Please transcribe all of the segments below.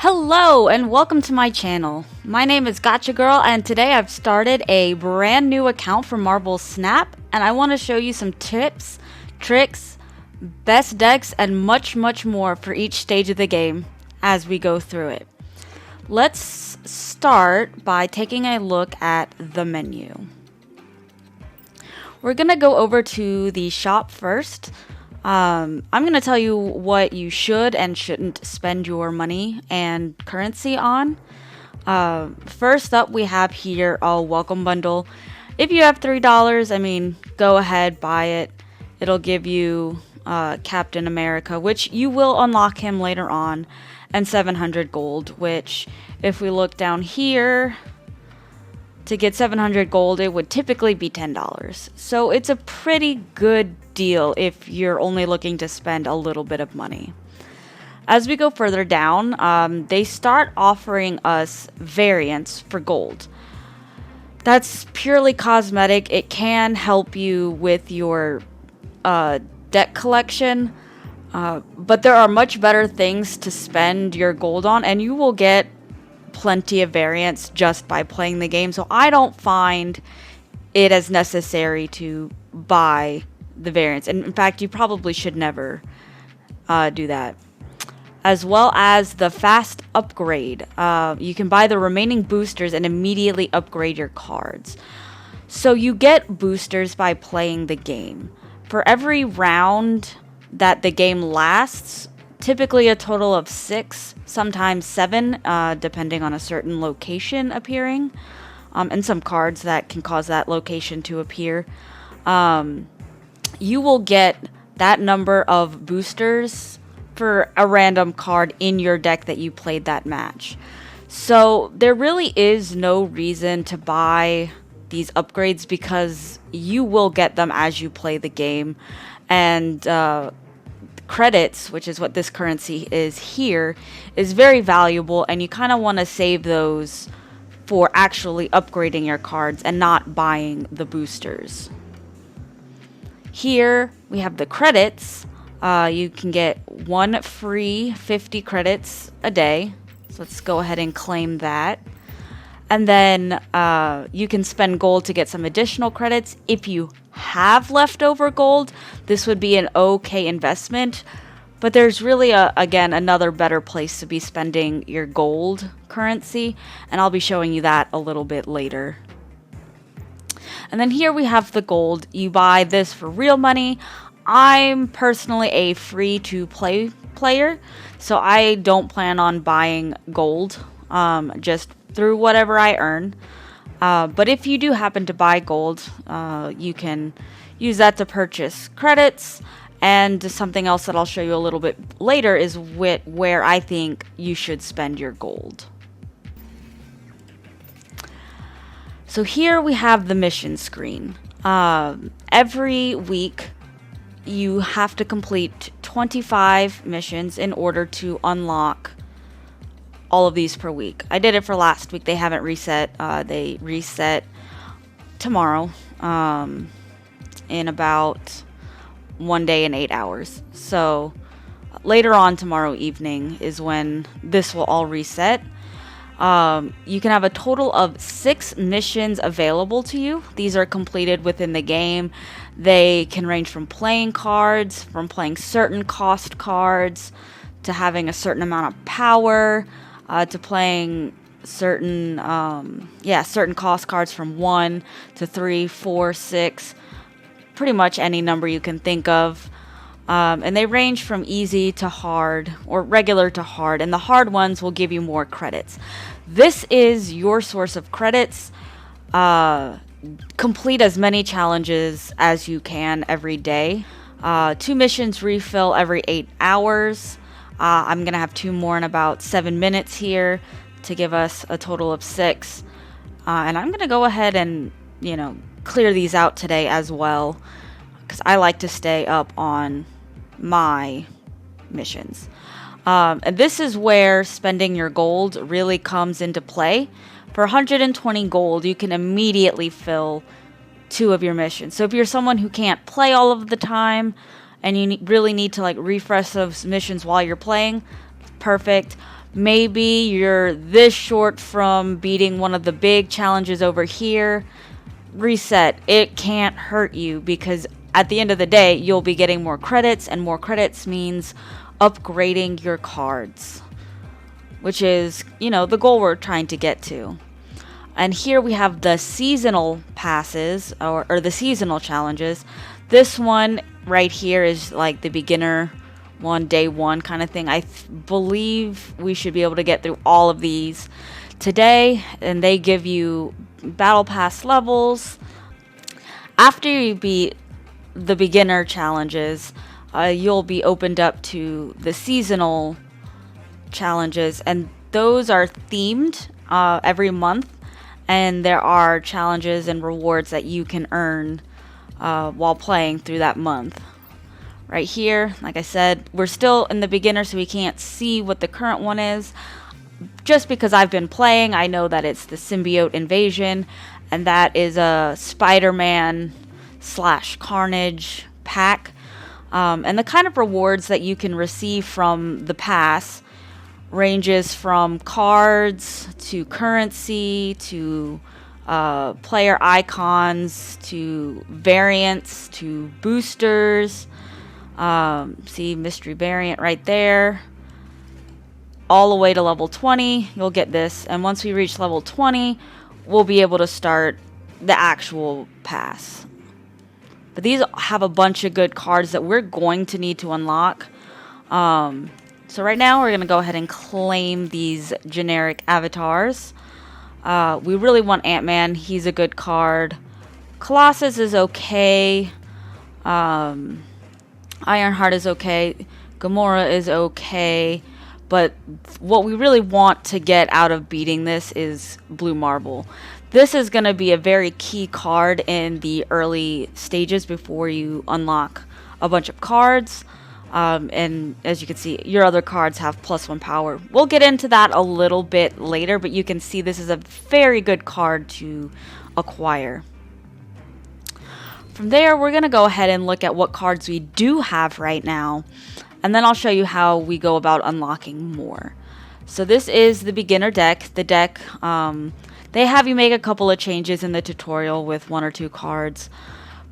Hello and welcome to my channel. My name is Gotcha Girl and today I've started a brand new account for Marvel Snap and I want to show you some tips, tricks, best decks and much more for each stage of the game as we go through it. Let's start by taking a look at the menu. We're going to go over to the shop first. I'm going to tell you what you should and shouldn't spend your money and currency on. First up, we have here a welcome bundle. If you have $3, go ahead, buy it. It'll give you Captain America, which you will unlock him later on, and 700 gold, which if we look down here, to get 700 gold, it would typically be $10. So it's a pretty good deal if you're only looking to spend a little bit of money. As we go further down, they start offering us variants for gold. That's purely cosmetic. It can help you with your deck collection, but there are much better things to spend your gold on, and you will get plenty of variants just by playing the game. So I don't find it as necessary to buy the variants, and in fact you probably should never do that. As well as the fast upgrade, you can buy the remaining boosters and immediately upgrade your cards. So you get boosters by playing the game. For every round that the game lasts, typically a total of 6, sometimes 7, depending on a certain location appearing, and some cards that can cause that location to appear. You will get that number of boosters for a random card in your deck that you played that match. So there really is no reason to buy these upgrades because you will get them as you play the game. And credits, which is what this currency is here, is very valuable, and you kind of want to save those for actually upgrading your cards and not buying the boosters. Here we have the credits. You can get 1 free 50 credits a day. So let's go ahead and claim that. And then you can spend gold to get some additional credits. If you have leftover gold, this would be an okay investment. But there's really, again, another better place to be spending your gold currency. And I'll be showing you that a little bit later. And then here we have the gold. You buy this for real money. I'm personally a free-to-play player, so I don't plan on buying gold, just through whatever I earn. But if you do happen to buy gold, you can use that to purchase credits. And something else that I'll show you a little bit later is where I think you should spend your gold. So here we have the mission screen. Every week you have to complete 25 missions in order to unlock all of these per week. I did it for last week. They haven't reset. They reset tomorrow in about 1 day and 8 hours. So later on tomorrow evening is when this will all reset. You can have a total of 6 missions available to you. These are completed within the game. They can range from playing cards, from playing certain cost cards, to having a certain amount of power, to playing certain certain cost cards from 1 to 3, 4, 6, pretty much any number you can think of. And they range from easy to hard, or regular to hard, and the hard ones will give you more credits. This is your source of credits. Complete as many challenges as you can every day. 2 missions refill every 8 hours. I'm going to have 2 more in about 7 minutes here to give us a total of 6. And I'm going to go ahead and, clear these out today as well, because I like to stay up on my missions. And this is where spending your gold really comes into play. For 120 gold, you can immediately fill 2 of your missions. So if you're someone who can't play all of the time and you really need to refresh those missions while you're playing, perfect. Maybe you're this short from beating one of the big challenges over here. Reset. It can't hurt you because at the end of the day, you'll be getting more credits, and more credits means upgrading your cards, which is, the goal we're trying to get to. And here we have the seasonal passes or the seasonal challenges. This one right here is like the beginner one, day one kind of thing. I believe we should be able to get through all of these today, and they give you battle pass levels. After you beat the beginner challenges, you'll be opened up to the seasonal challenges, and those are themed every month, and there are challenges and rewards that you can earn while playing through that month. Right here, like I said, we're still in the beginner, so we can't see what the current one is. Just because I've been playing, I know that it's the Symbiote Invasion, and that is a Spider-Man / Carnage pack. And the kind of rewards that you can receive from the pass ranges from cards to currency to player icons to variants to boosters. See mystery variant right there. All the way to level 20, you'll get this. And once we reach level 20, we'll be able to start the actual pass. But these have a bunch of good cards that we're going to need to unlock. So right now, we're going to go ahead and claim these generic avatars. We really want Ant-Man. He's a good card. Colossus is okay. Ironheart is okay. Gamora is okay. But what we really want to get out of beating this is Blue Marble. This is going to be a very key card in the early stages before you unlock a bunch of cards. And as you can see, your other cards have +1 power. We'll get into that a little bit later, but you can see this is a very good card to acquire. From there, we're going to go ahead and look at what cards we do have right now, and then I'll show you how we go about unlocking more. So this is the beginner deck. The deck, they have you make a couple of changes in the tutorial with 1 or 2 cards,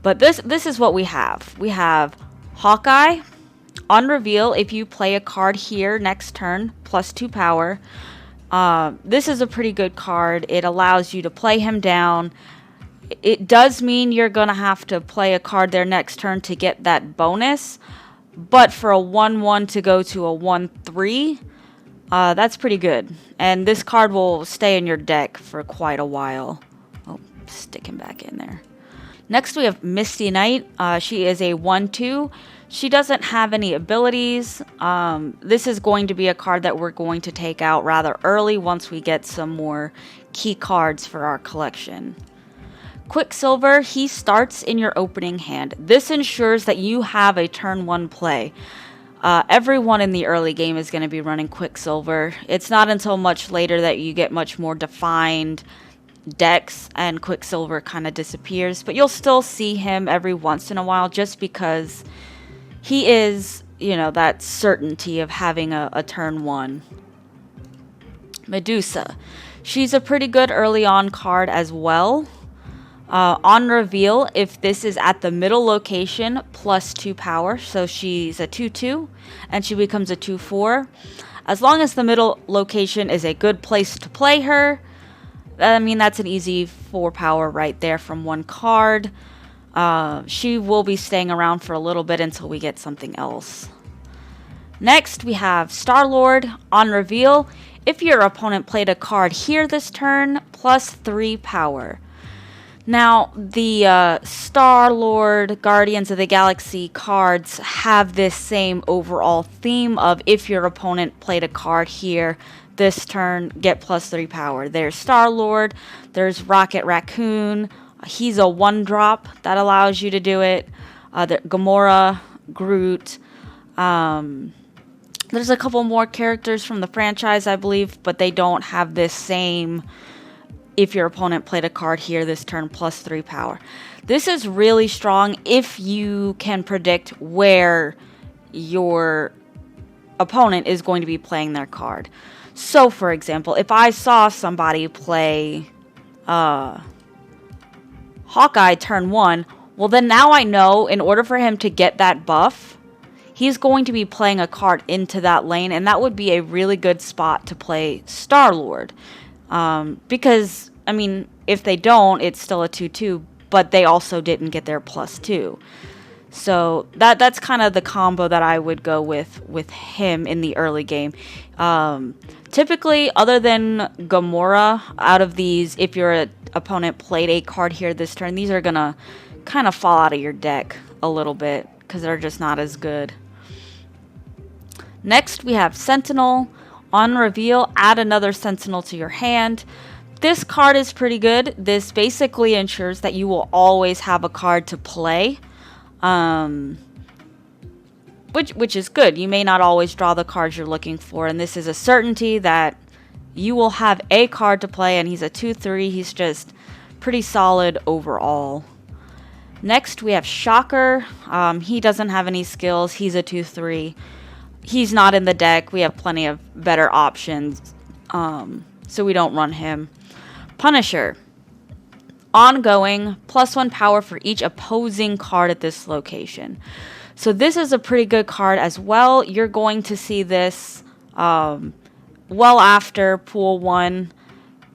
but this is what we have. We have Hawkeye. On reveal, if you play a card here next turn, +2 power, this is a pretty good card. It allows you to play him down. It does mean you're going to have to play a card there next turn to get that bonus, but for a 1/1 to go to a 1/3, that's pretty good. And this card will stay in your deck for quite a while. Oh, stick him back in there. Next, we have Misty Knight. She is a 1/2. She doesn't have any abilities. This is going to be a card that we're going to take out rather early once we get some more key cards for our collection. Quicksilver, he starts in your opening hand. This ensures that you have a turn 1 play. Everyone in the early game is going to be running Quicksilver. It's not until much later that you get much more defined decks and Quicksilver kind of disappears, but you'll still see him every once in a while just because he is, that certainty of having a turn 1. Medusa. She's a pretty good early on card as well. On reveal, if this is at the middle location, +2 power, so she's a 2/2, and she becomes a 2/4. As long as the middle location is a good place to play her, that's an easy 4 power right there from 1 card. She will be staying around for a little bit until we get something else. Next, we have Star-Lord. On reveal, if your opponent played a card here this turn, +3 power. Now, the Star-Lord Guardians of the Galaxy cards have this same overall theme of if your opponent played a card here this turn, get +3 power. There's Star-Lord, there's Rocket Raccoon. He's a 1-drop that allows you to do it. Gamora, Groot. There's a couple more characters from the franchise, I believe, but they don't have this same if your opponent played a card here this turn, +3 power. This is really strong if you can predict where your opponent is going to be playing their card. So, for example, if I saw somebody play Hawkeye turn 1, well then now I know in order for him to get that buff, he's going to be playing a card into that lane, and that would be a really good spot to play Star-Lord. Because, I mean, if they don't, it's still a 2-2, but they also didn't get their +2. So that's kind of the combo that I would go with him in the early game. Typically, other than Gamora, out of these, if your opponent played a card here this turn, these are going to kind of fall out of your deck a little bit because they're just not as good. Next, we have Sentinel. On reveal, add another Sentinel to your hand. This card is pretty good. This basically ensures that you will always have a card to play. Which is good. You may not always draw the cards you're looking for, and this is a certainty that you will have a card to play, and he's a 2-3. He's just pretty solid overall. Next, we have Shocker. He doesn't have any skills. He's a 2-3. He's not in the deck. We have plenty of better options, so we don't run him. Punisher. Ongoing, +1 power for each opposing card at this location. So this is a pretty good card as well. You're going to see this well after Pool 1,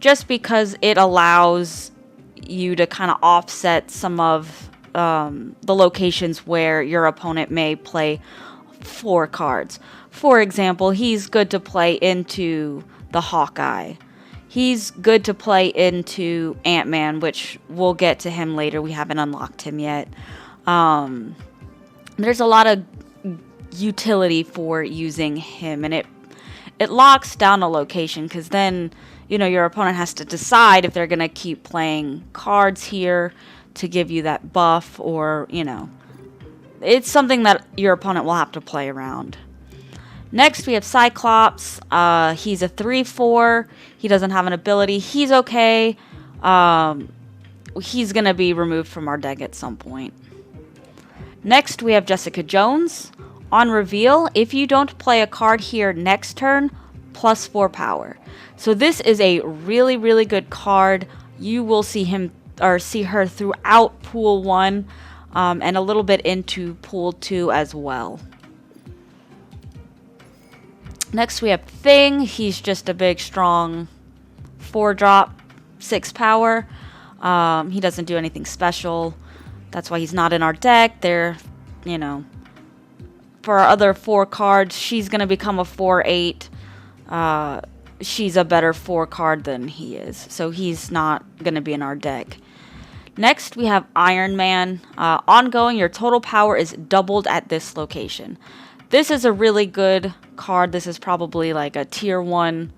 just because it allows you to kind of offset some of the locations where your opponent may play 4 cards. For example, he's good to play into the Hawkeye. He's good to play into Ant-Man, which we'll get to him later. We haven't unlocked him yet. There's a lot of utility for using him, and it locks down a location, because then, you know, your opponent has to decide if they're going to keep playing cards here to give you that buff, or, you know, it's something that your opponent will have to play around. Next, we have Cyclops. He's a 3-4. He doesn't have an ability. He's okay. He's going to be removed from our deck at some point. Next, we have Jessica Jones. On reveal, if you don't play a card here next turn, +4 power. So this is a really, really good card. You will see him or see her throughout Pool 1 and a little bit into Pool 2 as well. Next, we have Thing. He's just a big, strong 4-drop, 6 power. He doesn't do anything special. That's why he's not in our deck. They're, you know, for our other 4 cards, she's going to become a 4-8. She's a better 4 card than he is. So he's not going to be in our deck. Next, we have Iron Man. Ongoing, your total power is doubled at this location. This is a really good card. This is probably like a tier 1,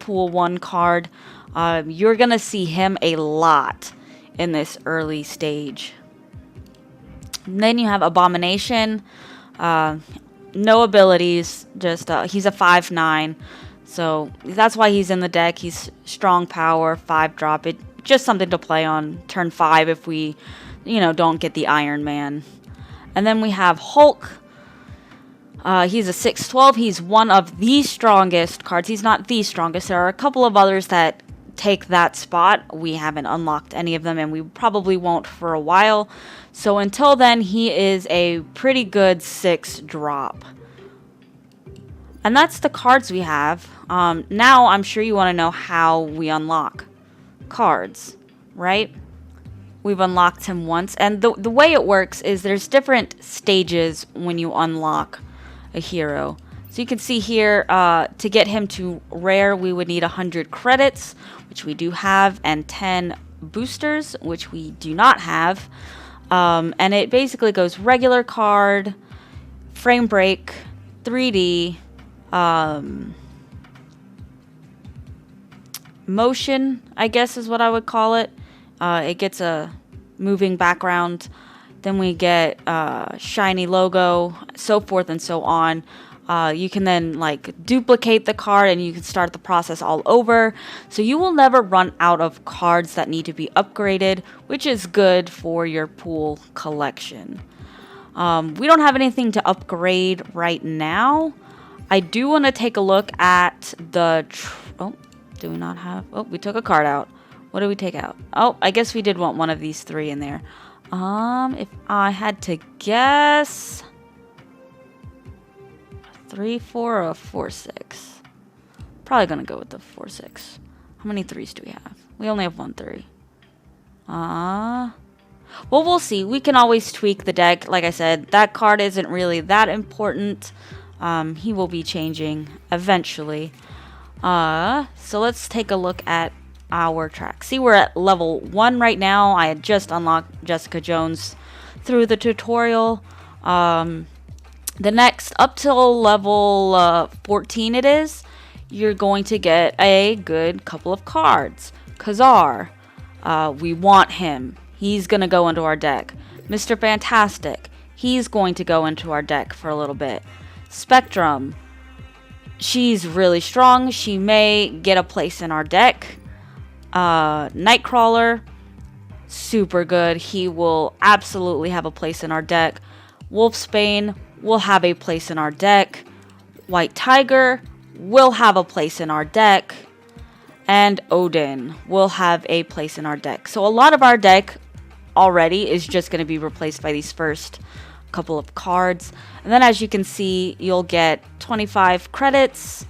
Pool 1 card. You're going to see him a lot in this early stage. And then you have Abomination. No abilities. Just he's a 5-9. So that's why he's in the deck. He's strong power, 5-drop. It just something to play on turn 5 if we, you know, don't get the Iron Man. And then we have Hulk. He's a 6-12. He's one of the strongest cards. He's not the strongest. There are a couple of others that take that spot. We haven't unlocked any of them, and we probably won't for a while. So until then, he is a pretty good 6-drop. And that's the cards we have. Now, I'm sure you want to know how we unlock cards, right? We've unlocked him once. And the way it works is there's different stages when you unlock a hero. So you can see here, to get him to rare, we would need 100 credits, which we do have, and 10 boosters, which we do not have. And it basically goes regular card, frame break, 3D, motion, I guess is what I would call it. It gets a moving background. Then we get shiny logo, so forth and so on. You can then like duplicate the card and you can start the process all over. So you will never run out of cards that need to be upgraded, which is good for your pool collection. We don't have anything to upgrade right now. I do want to take a look at the... Oh, do we not have... Oh, we took a card out. What did we take out? Oh, I guess we did want one of these 3 in there. If I had to guess... 3-4 or a 4-6? Probably gonna go with the 4-6. How many 3s do we have? We only have 1 3. Well, we'll see. We can always tweak the deck. Like I said, that card isn't really that important. He will be changing eventually. So let's take a look at our track. See, we're at level 1 right now. I had just unlocked Jessica Jones through the tutorial. The next, up till level 14 it is, you're going to get a good couple of cards. Khazar, we want him. He's going to go into our deck. Mr. Fantastic, he's going to go into our deck for a little bit. Spectrum, she's really strong. She may get a place in our deck. Nightcrawler, super good. He will absolutely have a place in our deck. Wolfsbane will have a place in our deck. White Tiger will have a place in our deck. And Odin will have a place in our deck. So a lot of our deck already is just going to be replaced by these first couple of cards. And then as you can see, you'll get 25 credits.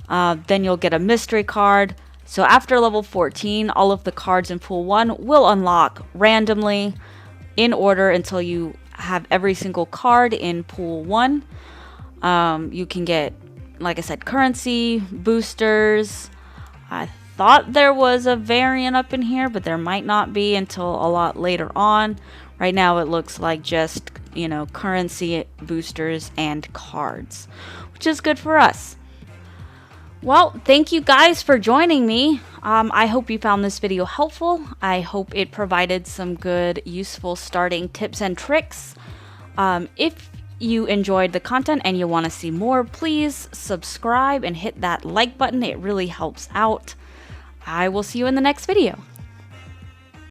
Then you'll get a mystery card. So after level 14, all of the cards in pool 1 will unlock randomly in order until you have every single card in pool 1. You can get, like I said, currency, boosters. I thought there was a variant up in here, but there might not be until a lot later on. Right now it looks like just, you know, currency, boosters, and cards, which is good for us. Well, thank you guys for joining me. I hope you found this video helpful. I hope it provided some good, useful starting tips and tricks. If you enjoyed the content and you want to see more, please subscribe and hit that like button. It really helps out. I will see you in the next video.